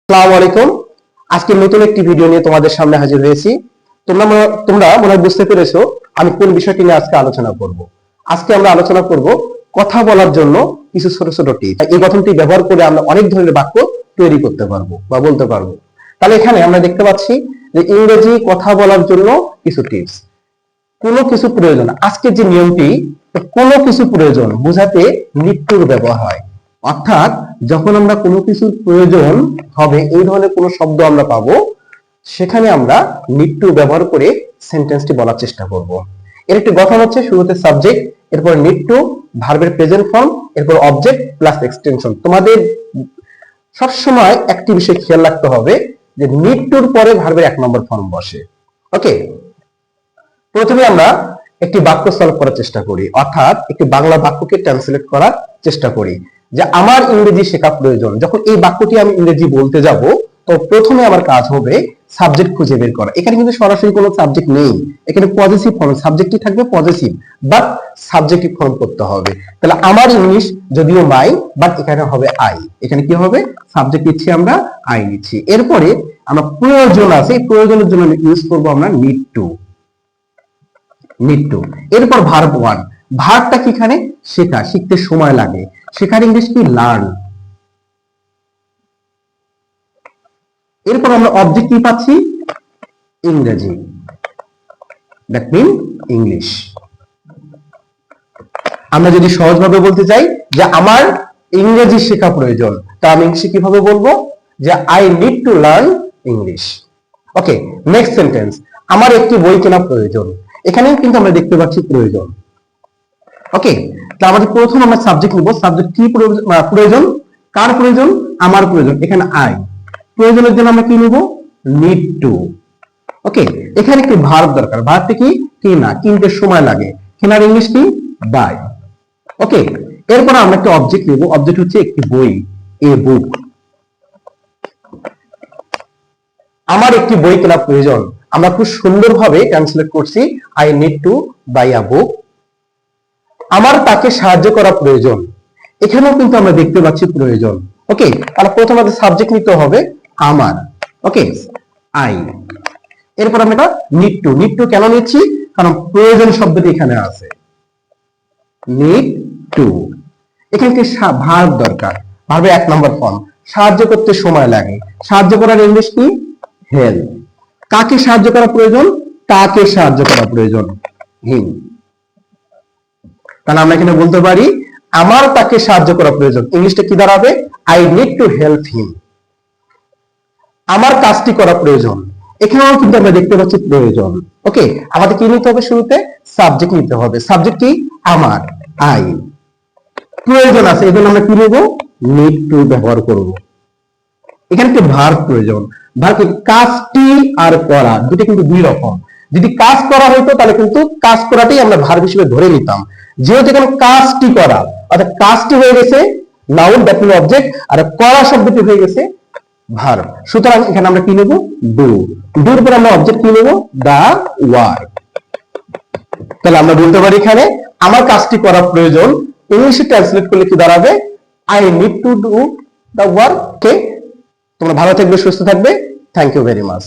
আসসালামু আলাইকুম। আজকে নতুন একটি ভিডিও নিয়ে তোমাদের সামনে হাজির হয়েছি। তোমরা মনে হয় বুঝতে পেরেছো আমি কোন বিষয়টি নিয়ে আজকে আলোচনা করব। আজকে আমরা আলোচনা করব কথা বলার জন্য কিছু ছোট ছোট টিপস। এই গঠনটি ব্যবহার করে আমরা অনেক ধরনের বাক্য তৈরি করতে পারবো বা বলতে পারবো। তাহলে এখানে আমরা দেখতে পাচ্ছি যে ইংরেজি কথা বলার জন্য কিছু টিপস। কোনো কিছু প্রয়োজন, আজকের যে নিয়মটি, কোনো কিছু প্রয়োজন বোঝাতে নিড টুর ব্যবহার হয়। অর্থাৎ যখন আমরা কোনো কিছুর প্রয়োজন হবে এই ধরনের কোনো শব্দ আমরা পাবো, সেখানে আমরা নিড টু ব্যবহার করে সেন্টেন্সটি বলার চেষ্টা করব। এর একটি গঠন হচ্ছে শুরুতে সাবজেক্ট, এরপর নিড টু, ভার্বের প্রেজেন্ট ফর্ম, এরপর অবজেক্ট প্লাস এক্সটেনশন। তোমাদের সবসময় একটি বিষয় খেয়াল রাখতে হবে যে নিড টুর পরে ভার্বের 1 নম্বর ফর্ম বসে। ওকে, প্রথমে আমরা একটি বাক্য সলভ করার চেষ্টা করি, অর্থাৎ একটি বাংলা বাক্যকে ট্রান্সলেট করার চেষ্টা করি যে আমার ইংরেজি শেখা প্রয়োজন। যখন এই বাক্যটি আমি ইংরেজি বলতে যাব, তো প্রথমে আমার কাজ হবে সাবজেক্ট খুঁজে বের করা। এখানে কিন্তু সরাসরি কোনো সাবজেক্ট নেই, এখানে পজিটিভ ফর্ম, সাবজেক্টই থাকবে পজিটিভ, বাট সাবজেক্টিভ ফর্ম করতে হবে। তাহলে আমার ইংলিশ যদিও মাই, বাট এখানে হবে আই। এখানে কি হবে, সাবজেক্ট নিচ্ছি আমরা, আই নিচ্ছি। এরপরে আমরা প্রয়োজন আছে, এই প্রয়োজনের জন্য ইউজ করব আমরা নিড টু। নিড টু, এরপর ভার্ব ওয়ান। ভার্বটা কি, এখানে শেখা, শিখতে সময় লাগে, শেখার ইংলিশ কি, লার্ন। এরপর আমরা অবজেক্ট কি পাচ্ছি, ইংরেজি, দ্যাট মিন ইংলিশ। আমরা যদি সহজভাবে বলতে চাই যে আমার ইংরেজি শেখা প্রয়োজন, তা আমি ইংলিশে কিভাবে বলবো, যে I need to learn English. Okay, next sentence, আমার একটি বই কেনা প্রয়োজন। এখানেও কিন্তু আমরা দেখতে পাচ্ছি প্রয়োজন। ওকে, তো আমাদের প্রথম আমরা সাবজেক্ট নিব। সাবজেক্ট কি প্রয়োজন, কার প্রয়োজন, আমার প্রয়োজন। এখানে আই, প্রয়োজনের জন্য আমরা কি নিব, নিড টু। ওকে, এখানে একটি ভার্ব দরকার। ভার্বটি কি, কেনা, কিনতে সময় লাগে, কেনার ইংলিশ কি, বাই। ওকে, এরপর আমরা একটা অবজেক্ট নিব। অবজেক্ট হচ্ছে একটি বই, এ বুক। আমার একটি বই কেনা প্রয়োজন, আমরা খুব সুন্দরভাবে ট্রান্সলেট করছি, আই নিড টু বাই আ বুক। আমার তাকে সাহায্য করা প্রয়োজন, এখানেও কিন্তু আমরা দেখতে পাচ্ছি প্রয়োজন। ওকে, তাহলে প্রথম আমাদের সাবজেক্ট নিতে হবে আমার। ওকে, আই। এরপর আমরা নিড টু। নিড টু কেন নিচ্ছি, কারণ প্রয়োজন শব্দটি এখানে আছে, নিড টু। এখানে একটি ভার্ব দরকার, ভার্বের 1 নম্বর ফর্ম। সাহায্য করতে সময় লাগে, সাহায্য করার ইংলিশ কি, হেল্প। কাকে সাহায্য করা প্রয়োজন, তাকে সাহায্য করা প্রয়োজন, হিম। তাহলে আমরা এখানে বলতে পারি আমার তাকে সাহায্য করা প্রয়োজন, ইংলিশটা কি দাঁড়াবে, I need to help him. আমার কাজটি করা প্রয়োজন, এখানেও কিন্তু আমরা দেখতে পাচ্ছি প্রয়োজন। ওকে, আমাদের কি নিতে হবে, শুরুতে সাবজেক্ট নিতে হবে। সাবজেক্ট কি, আমার, আই। প্রয়োজন আছে, এই জন্য আমরা কি নেব, নিড টু ব্যবহার করব। এখানে কি ভার্ব প্রয়োজন, ভার্ব কাজটি আর করা, দুটো কিন্তু দুই রকম। যদি কাজ করা হইতো তাহলে কিন্তু কাজ করাটাই আমরা ভার্ব হিসেবে ধরে নিতাম। যেহেতু এখানে কাজটি করা, অর্থাৎ কাজটি হয়ে গেছে নাউন, দ্যাট মিন অবজেক্ট, আর করা শব্দটি হয়ে গেছে ভার্ব। সুতরাং এখানে আমরা কি নেব, ডু। ডুর পর আমরা অবজেক্ট কি নেব, দা ওয়ার্ক। তাহলে আমরা বলতে পারি এখানে আমার কাজটি করা প্রয়োজন, ইংলিশে ট্রান্সলেট করলে কি দাঁড়াবে, I need to do the work. Okay, তোমরা ভালো থাকবে, সুস্থ থাকবে। Thank you very much.